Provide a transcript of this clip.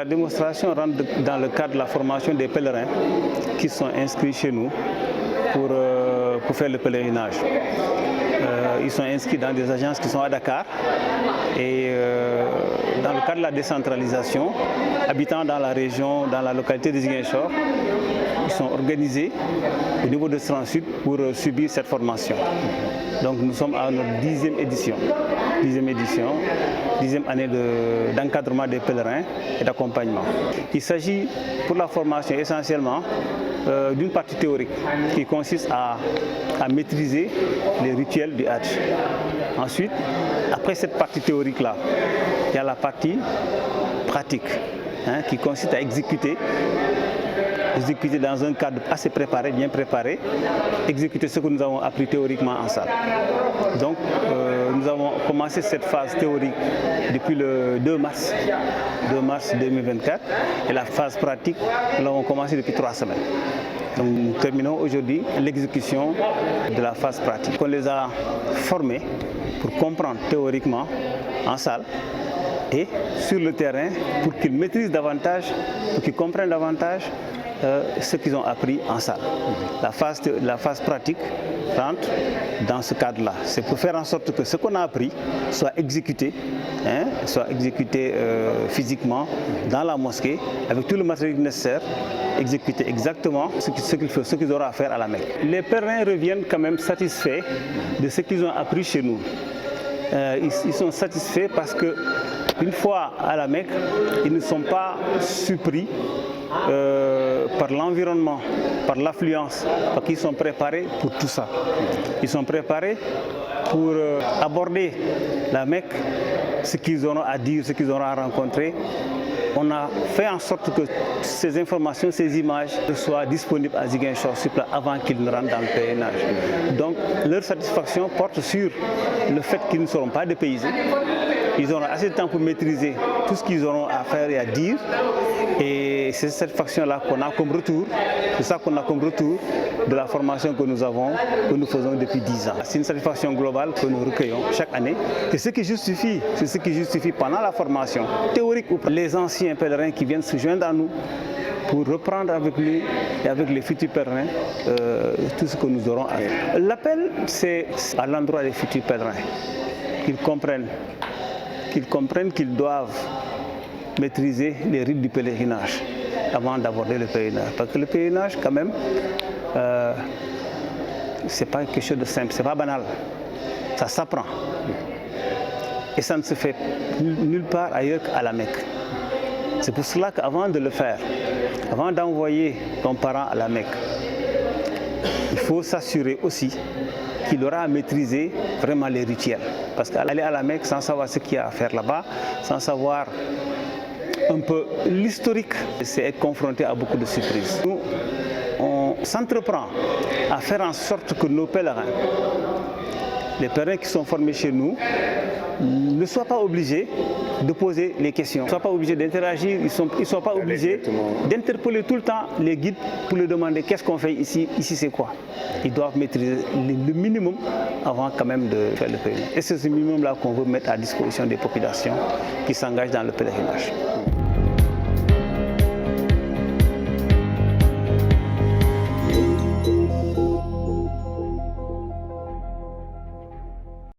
La démonstration rentre dans le cadre de la formation des pèlerins qui sont inscrits chez nous pour faire le pèlerinage. Ils sont inscrits dans des agences qui sont à Dakar et dans le cadre de la décentralisation, habitant dans la région, dans la localité de Ziguinchor, ils sont organisés au niveau de Transsud pour subir cette formation. Donc nous sommes à notre 10e édition. 10e année d'encadrement des pèlerins et d'accompagnement. Il s'agit pour la formation essentiellement d'une partie théorique qui consiste à maîtriser les rituels du Hajj. Ensuite, après cette partie théorique-là, il y a la partie pratique qui consiste à exécuter dans un cadre assez préparé, bien préparé, exécuter ce que nous avons appris théoriquement en salle. Donc, nous avons commencé cette phase théorique depuis le 2 mars 2024 et la phase pratique, nous l'avons commencé depuis 3 semaines. Donc, nous terminons aujourd'hui l'exécution de la phase pratique. On les a formés pour comprendre théoriquement en salle et sur le terrain pour qu'ils maîtrisent davantage, pour qu'ils comprennent davantage ce qu'ils ont appris en salle. La phase pratique rentre dans ce cadre-là. C'est pour faire en sorte que ce qu'on a appris soit exécuté, physiquement dans la mosquée avec tout le matériel nécessaire, exécuter exactement ce qu'ils auront à faire à la Mecque. Les pèlerins reviennent quand même satisfaits de ce qu'ils ont appris chez nous. Ils sont satisfaits parce que une fois à la Mecque, ils ne sont pas surpris par l'environnement, par l'affluence, parce qu'ils sont préparés pour tout ça. Ils sont préparés pour aborder la Mecque, ce qu'ils auront à dire, ce qu'ils auront à rencontrer. On a fait en sorte que ces informations, ces images soient disponibles à Ziguinchor avant qu'ils ne rentrent dans le pèlerinage. Donc leur satisfaction porte sur le fait qu'ils ne seront pas dépaysés. Ils auront assez de temps pour maîtriser tout ce qu'ils auront à faire et à dire. Et c'est cette satisfaction-là qu'on a comme retour. C'est ça qu'on a comme retour de la formation que nous faisons depuis 10 ans. C'est une satisfaction globale que nous recueillons chaque année. C'est ce qui justifie pendant la formation théorique ou les anciens pèlerins qui viennent se joindre à nous pour reprendre avec nous et avec les futurs pèlerins tout ce que nous aurons à faire. L'appel, c'est à l'endroit des futurs pèlerins, qu'ils comprennent qu'ils doivent maîtriser les rites du pèlerinage avant d'aborder le pèlerinage. Parce que le pèlerinage, quand même, c'est pas quelque chose de simple, c'est pas banal. Ça s'apprend. Et ça ne se fait nulle part ailleurs qu'à la Mecque. C'est pour cela qu'avant de le faire, avant d'envoyer ton parent à la Mecque, il faut s'assurer aussi qu'il aura à maîtriser vraiment les rituels. Parce qu'aller à la Mecque sans savoir ce qu'il y a à faire là-bas, sans savoir un peu l'historique, c'est être confronté à beaucoup de surprises. Nous, on s'entreprend à faire en sorte que nos pèlerins, les pèlerins qui sont formés chez nous, ne soient pas obligés de poser les questions, ne soient pas obligés d'interagir, ils ne soient pas obligés d'interpeller tout le temps les guides pour leur demander qu'est-ce qu'on fait ici, ici c'est quoi. Ils doivent maîtriser le minimum avant quand même de faire le pèlerinage. Et c'est ce minimum-là qu'on veut mettre à disposition des populations qui s'engagent dans le pèlerinage.